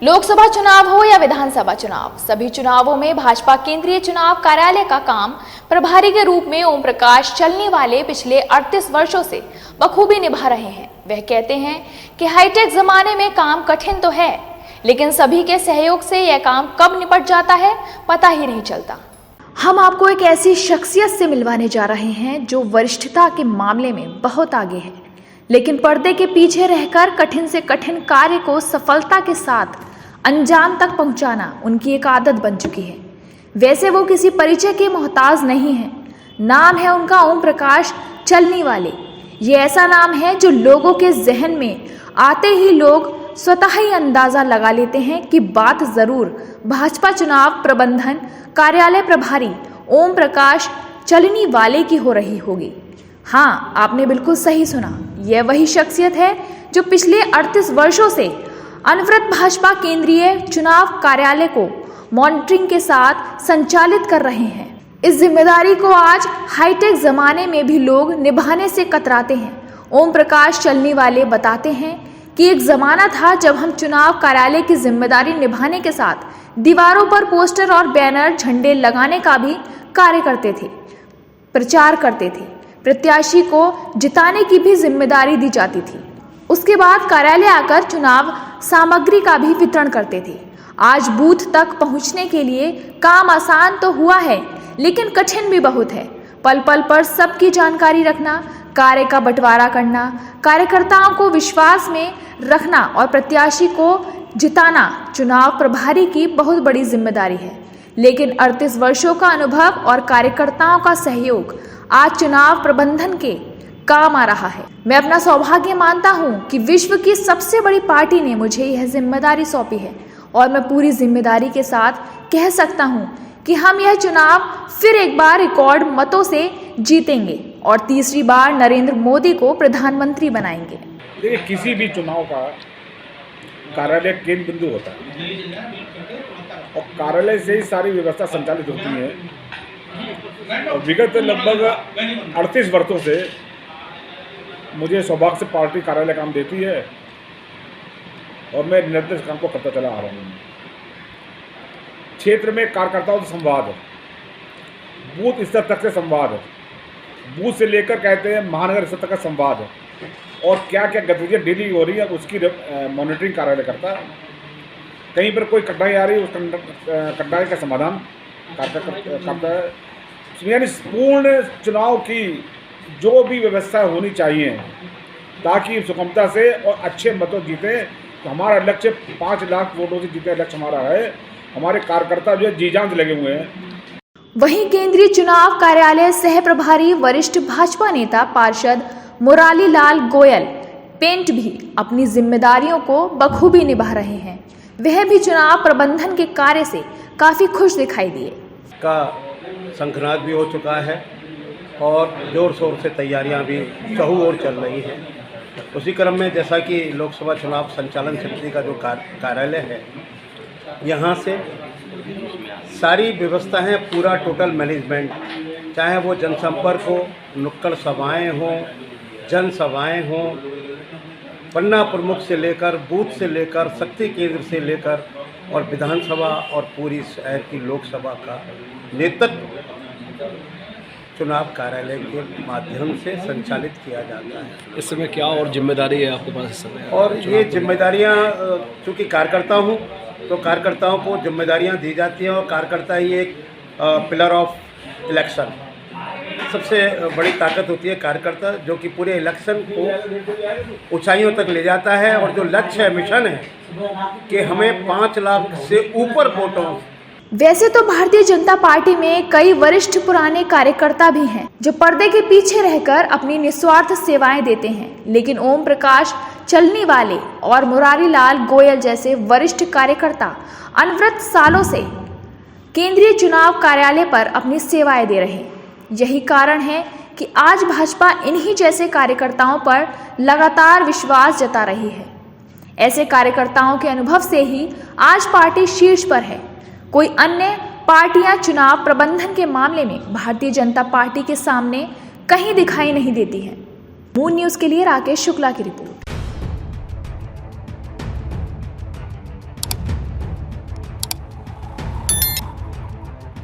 लोकसभा चुनाव हो या विधानसभा चुनाव, सभी चुनावों में भाजपा केंद्रीय चुनाव कार्यालय का काम प्रभारी के रूप में ओम प्रकाश चलनी वाले पिछले 38 वर्षों से बखूबी निभा रहे हैं। वह कहते हैं कि हाईटेक जमाने में काम कठिन तो है, लेकिन सभी के सहयोग से यह काम कब निपट जाता है पता ही नहीं चलता। हम आपको एक ऐसी शख्सियत से मिलवाने जा रहे हैं जो वरिष्ठता के मामले में बहुत आगे है, लेकिन पर्दे के पीछे रहकर कठिन से कठिन कार्य को सफलता के साथ अंजाम तक पहुंचाना उनकी एक आदत बन चुकी है। वैसे वो किसी परिचय के मोहताज नहीं है। नाम है उनका ओम प्रकाश चलनी वाले। ये ऐसा नाम है जो लोगों के जहन में आते ही लोग स्वतः ही अंदाजा लगा लेते हैं कि बात जरूर भाजपा चुनाव प्रबंधन कार्यालय प्रभारी ओम प्रकाश चलनी वाले की हो रही होगी। हाँ, आपने बिल्कुल सही सुना। यह वही शख्सियत है जो पिछले 38 वर्षों से अनवरत भाजपा केंद्रीय चुनाव कार्यालय को मॉनिटरिंग के साथ संचालित कर रहे हैं। इस जिम्मेदारी को आज हाईटेक जमाने में भी लोग निभाने से कतराते हैं। ओम प्रकाश चलनी वाले बताते हैं कि एक जमाना था जब हम चुनाव कार्यालय की जिम्मेदारी निभाने के साथ दीवारों पर पोस्टर और बैनर झंडे लगाने का भी कार्य करते थे, प्रचार करते थे। प्रत्याशी को जिताने की भी जिम्मेदारी दी जाती थी। उसके बाद कार्यालय आकर चुनाव सामग्री का भी वितरण करते थे। आज बूथ तक पहुंचने के लिए काम आसान तो हुआ है, लेकिन कठिन भी बहुत है। पल पल पर सबकी जानकारी रखना, कार्य का बंटवारा करना, कार्यकर्ताओं को विश्वास में रखना और प्रत्याशी को जिताना चुनाव प्रभारी की बहुत बड़ी जिम्मेदारी है। लेकिन 38 वर्षों का अनुभव और कार्यकर्ताओं का सहयोग आज चुनाव प्रबंधन के काम आ रहा है। मैं अपना सौभाग्य मानता हूं कि विश्व की सबसे बड़ी पार्टी ने मुझे यह जिम्मेदारी सौंपी है और मैं पूरी जिम्मेदारी के साथ कह सकता हूं कि हम यह चुनाव फिर एक बार रिकॉर्ड मतों से जीतेंगे और तीसरी बार नरेंद्र मोदी को प्रधानमंत्री बनाएंगे। देखिए, किसी भी चुनाव का कार्यालय केंद्र बिंदु होता है और कार्यालय से ही सारी व्यवस्था संचालित होती है। और विगत लगभग 38 वर्षों से मुझे सौभाग्य से पार्टी कार्यालय काम देती है और मैं निरंतर इस काम को करता चला आ रहा हूँ। क्षेत्र में कार्यकर्ताओं से संवाद, बूथ स्तर तक से संवाद, बूथ से लेकर कहते हैं महानगर स्तर तक का संवाद और क्या क्या गतिविधियाँ डेली हो रही है उसकी मॉनिटरिंग कार्यालय करता है। कहीं पर कोई कठिनाई आ रही है उस कठिनाई का समाधान करता है। यानी पूर्ण चुनाव की जो भी व्यवस्था होनी चाहिए ताकि सुगमता से और अच्छे मतों जीते। तो हमारा लक्ष्य 5 लाख वोटों से जीतने का लक्ष्य हमारा है। हमारे कार्यकर्ता जो है जी जान से लगे हुए हैं। वहीं केंद्रीय चुनाव कार्यालय सह प्रभारी वरिष्ठ भाजपा नेता पार्षद मुरारी लाल गोयल पेंट भी अपनी जिम्मेदारियों को बखूबी निभा रहे हैं। वह भी चुनाव प्रबंधन के कार्य से काफी खुश दिखाई दिए। का शंखनाद भी हो चुका है और जोर शोर से तैयारियां भी चहु ओर चल रही हैं। उसी क्रम में जैसा कि लोकसभा चुनाव संचालन समिति का जो कार्यालय है, यहाँ से सारी व्यवस्थाएं, पूरा टोटल मैनेजमेंट, चाहे वो जनसंपर्क हो, नुक्कड़ सभाएं हों, जनसभाएं हों, पन्ना प्रमुख से लेकर बूथ से लेकर शक्ति केंद्र से लेकर और विधानसभा और पूरी शहर की लोकसभा का नेतृत्व चुनाव कार्यालय के माध्यम से संचालित किया जाता है। इस समय क्या और जिम्मेदारी है आपके पास इस समय? और ये जिम्मेदारियां, चूँकि कार्यकर्ता हूँ तो कार्यकर्ताओं को जिम्मेदारियां दी जाती हैं और कार्यकर्ता ही एक पिलर ऑफ इलेक्शन, सबसे बड़ी ताकत होती है कार्यकर्ता, जो कि पूरे इलेक्शन को ऊंचाइयों तक ले जाता है। और जो लक्ष्य है, मिशन है कि हमें 5 लाख से ऊपर वोटों। वैसे तो भारतीय जनता पार्टी में कई वरिष्ठ पुराने कार्यकर्ता भी हैं जो पर्दे के पीछे रहकर अपनी निस्वार्थ सेवाएं देते हैं, लेकिन ओम प्रकाश चलनी वाले और मुरारी लाल गोयल जैसे वरिष्ठ कार्यकर्ता अनवरत सालों से केंद्रीय चुनाव कार्यालय पर अपनी सेवाएं दे रहे हैं। यही कारण है कि आज भाजपा इन्हीं जैसे कार्यकर्ताओं पर लगातार विश्वास जता रही है। ऐसे कार्यकर्ताओं के अनुभव से ही आज पार्टी शीर्ष पर है। कोई अन्य पार्टियां चुनाव प्रबंधन के मामले में भारतीय जनता पार्टी के सामने कहीं दिखाई नहीं देती हैं। मून न्यूज़ के लिए राकेश शुक्ला की रिपोर्ट।